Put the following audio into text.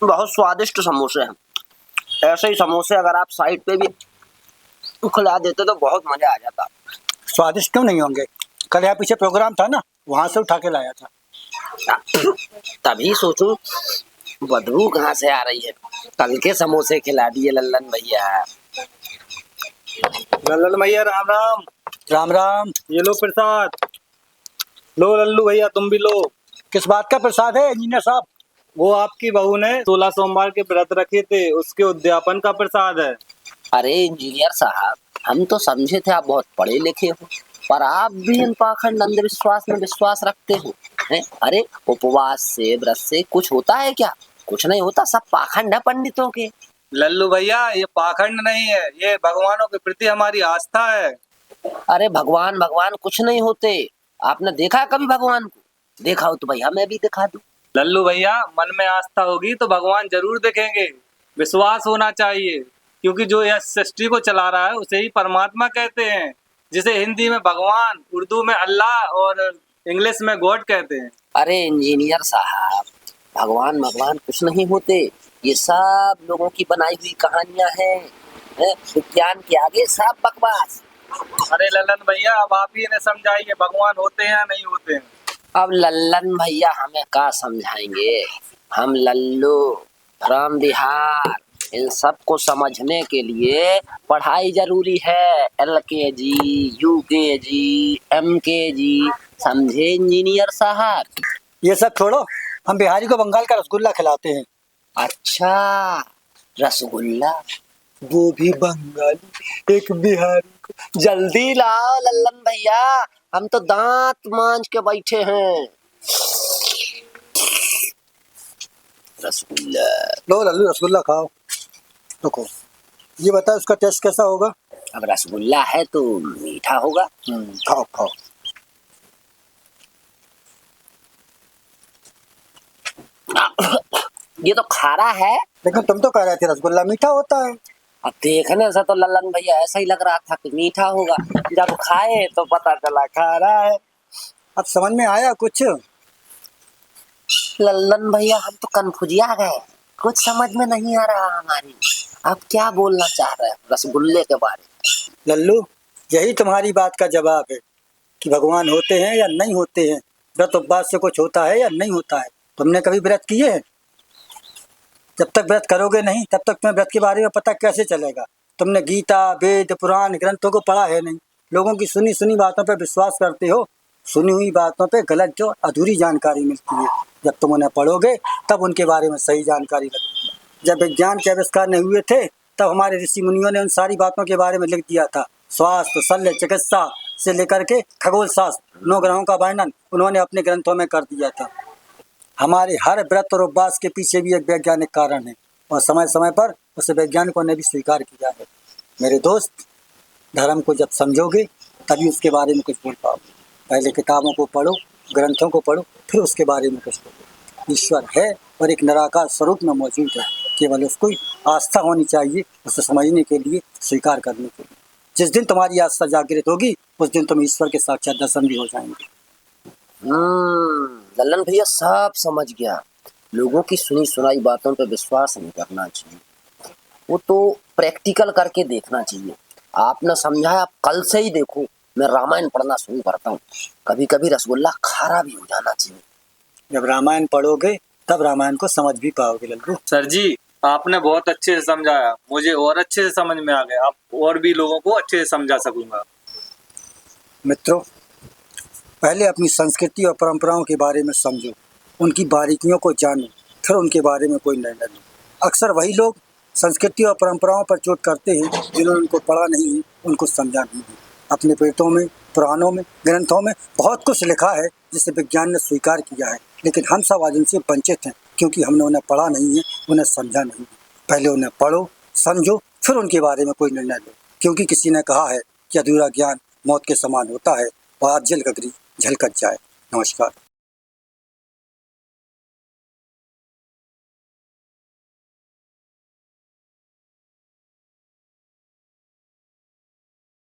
बहुत स्वादिष्ट समोसे हैं। ऐसे ही समोसे अगर आप साइड पे भी खिला देते तो बहुत मजा आ जाता। स्वादिष्ट क्यों नहीं होंगे? कल यहाँ पीछे प्रोग्राम था ना, वहां से उठा के लाया था। तभी सोचूं बदबू कहाँ से आ रही है। कल के समोसे खिला दिए लल्लन भैया। लल्लू भैया राम राम। राम राम। ये लो प्रसाद। लो लल्लू भैया तुम भी लो। किस बात का प्रसाद है इंजीनियर साहब? वो आपकी बहू ने 16 सोमवार के व्रत रखे थे, उसके उद्यापन का प्रसाद है। अरे इंजीनियर साहब, हम तो समझे थे आप बहुत पढ़े लिखे हो, पर आप भी इन पाखंड अंधविश्वास में विश्वास रखते हो हैं? अरे उपवास से व्रत से कुछ होता है क्या? कुछ नहीं होता, सब पाखंड है पंडितों के। लल्लू भैया ये पाखंड नहीं है, ये भगवानों के प्रति हमारी आस्था है। अरे भगवान भगवान कुछ नहीं होते। आपने देखा है कभी भगवान को? देखा हो तो भैया मैं भी दिखा दूं। लल्लू भैया मन में आस्था होगी तो भगवान जरूर दिखेंगे। विश्वास होना चाहिए, क्योंकि जो यह सृष्टि को चला रहा है उसे ही परमात्मा कहते हैं, जिसे हिंदी में भगवान, उर्दू में अल्लाह और इंग्लिश में गॉड कहते हैं। अरे इंजीनियर साहब, भगवान भगवान कुछ नहीं होते, ये सब लोगों की बनाई हुई कहानियां हैं। विज्ञान के आगे सब बकवास। अरे लल्लन भैया अब आप ही इन्हें समझाइए, भगवान होते हैं या नहीं होते हैं। अब लल्लन भैया हमें क्या समझाएंगे? हम लल्लू फ्रॉम बिहार, इन सब को समझने के लिए पढ़ाई जरूरी है। LKG, UKG, MKG, समझे इंजीनियर साहब? ये सब छोड़ो, हम बिहारी को बंगाल का रसगुल्ला खिलाते हैं। अच्छा, रसगुल्ला, वो भी बंगाली, एक बिहारी को। जल्दी लाओ लल्लन भैया, हम तो दांत मांज के बैठे हैं। रसगुल्ला। लो लल्लू रसगुल्ला खाओ। रुको, ये बताओ उसका टेस्ट कैसा होगा? अब रसगुल्ला है तो मीठा होगा। खाओ खाओ। ये तो खारा है। लेकिन तुम तो कह रहे थे रसगुल्ला मीठा होता है। अब देखने से तो लल्लन भैया ऐसा ही लग रहा था कि मीठा होगा, जब खाए तो पता चला खारा है। अब समझ में आया कुछ? लल्लन भैया हम तो कन्फ्यूजिया गए, कुछ समझ में नहीं आ रहा हमारी। आप क्या बोलना चाह रहे हैं रसगुल्ले के बारे में? लल्लू, यही तुम्हारी बात का जवाब है कि भगवान होते हैं या नहीं होते हैं, व्रत उपवास से कुछ होता है या नहीं होता है। तुमने कभी व्रत किए हैं? जब तक व्रत करोगे नहीं तब तक तुम्हें व्रत के बारे में पता कैसे चलेगा? तुमने गीता, वेद, पुराण ग्रंथों को पढ़ा है नहीं, लोगों की सुनी सुनी बातों पर विश्वास करते हो। सुनी हुई बातों पे गलत जो अधूरी जानकारी मिलती है, जब तुम उन्हें पढ़ोगे तब उनके बारे में सही जानकारी लगेगी। जब विज्ञान के आविष्कार नहीं हुए थे तब हमारे ऋषि मुनियों ने उन सारी बातों के बारे में लिख दिया था। स्वास्थ्य, शल्य चिकित्सा से लेकर के खगोल शास्त्र, 9 ग्रहों का वर्णन उन्होंने अपने ग्रंथों में कर दिया था। हमारे हर व्रत और उपवास के पीछे भी एक वैज्ञानिक कारण है, और समय समय पर उसे वैज्ञानिकों ने भी स्वीकार किया है। मेरे दोस्त, धर्म को जब समझोगे तभी उसके बारे में कुछ बोल पाओगे। पहले किताबों को पढ़ो, ग्रंथों को पढ़ो, फिर उसके बारे में कुछ बोलो। ईश्वर है और एक निराकार स्वरूप में मौजूद है, केवल उसको आस्था होनी चाहिए, उसे समझने के लिए, स्वीकार करने के लिए। जिस दिन तुम्हारी आस्था जागृत होगी उस दिन तुम ईश्वर के साक्षात दर्शन भी हो जाएंगे। लल्लन भैया सब समझ गया। लोगों की सुनी सुनाई बातों पे विश्वास नहीं करना चाहिए, वो तो प्रैक्टिकल करके देखना चाहिए। आपने समझाया, आप कल से ही देखो मैं रामायण पढ़ना शुरू करता हूँ। कभी कभी रसगुल्ला खारा भी हो जाना चाहिए। जब रामायण पढ़ोगे तब रामायण को समझ भी पाओगे लल्लू। सर जी आपने बहुत अच्छे से समझाया, मुझे और अच्छे से समझ में आ गया। अब और भी लोगों को अच्छे से समझा सकूंगा। मित्रों, पहले अपनी संस्कृति और परंपराओं के बारे में समझो, उनकी बारीकियों को जानो, फिर उनके बारे में कोई निर्णय लो। अक्सर वही लोग संस्कृति और परंपराओं पर चोट करते हैं जिन्होंने उनको पढ़ा नहीं है, उनको समझा नहीं है। अपने वेदों में, पुराणों में, ग्रंथों में बहुत कुछ लिखा है जिसे विज्ञान ने स्वीकार किया है, लेकिन हम सब आज उनसे वंचित हैं क्योंकि हमने उन्हें पढ़ा नहीं है, उन्हें समझा नहीं है। पहले उन्हें पढ़ो, समझो, फिर उनके बारे में कोई निर्णय लो, क्योंकि किसी ने कहा है कि अधूरा ज्ञान मौत के समान होता है और आज जल गगरी झलकत जाए। नमस्कार।